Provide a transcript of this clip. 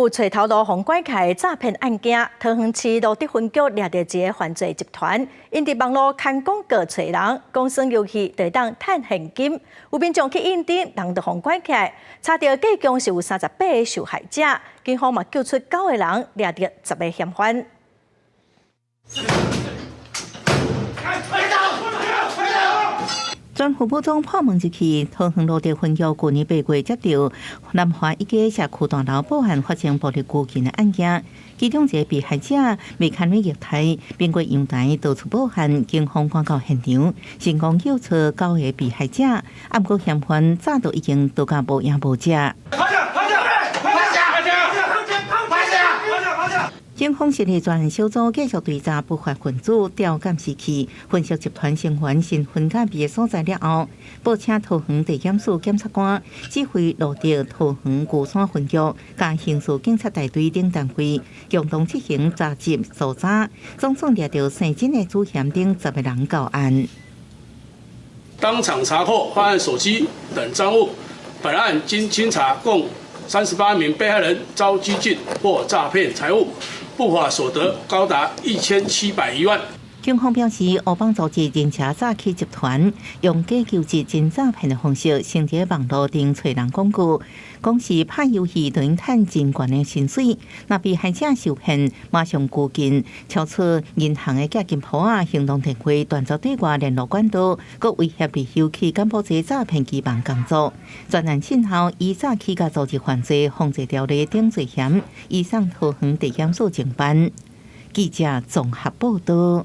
府找头路红拐开诈骗案件，桃园市罗德分局抓到一个犯罪集团，因伫网络看广告找人，公算游戏就当趁现金。有民众去应征，人就红拐起来，查到计共是有38个受害者，警方嘛救出9个人，抓到10个嫌犯。 专副部长破门入去，桃园罗德分局去年8月接到南华一家社区大楼报案发生暴力拘禁的案件，其中一个被害者未堪为虐待，并过阳台到处报案，警方赶到现场，成功救出9个被害者，不过嫌犯早都已经逃到无影无迹。 警方设立专案小组，继续追查不法分子，调监视器，分析集团成员身份假别所在了后，报请桃园地检署检察官指挥罗德桃园鼓山分局、加刑事警察大队等单位，共同执行查缉搜查，总算抓到生真的主嫌等10个人到案。当场查获犯案手机等赃物，本案经清查，共38名被害人遭拘禁或诈骗财物。 不法所得高达1701万。警方表示，乌帮组织人车诈欺集团用假求职、真诈骗的方式，承接网络顶找人广告，讲是拍游戏就能赚真悬的薪水。若被害者受骗，马上拘禁，敲出银行的假金铺啊、行动电话、断绝对外联络管道，佮威胁被休去柬埔寨诈骗基办工作。专案信后，以诈欺甲组织犯罪防治条例等罪嫌，移送桃园地检署侦办。记者综合报道。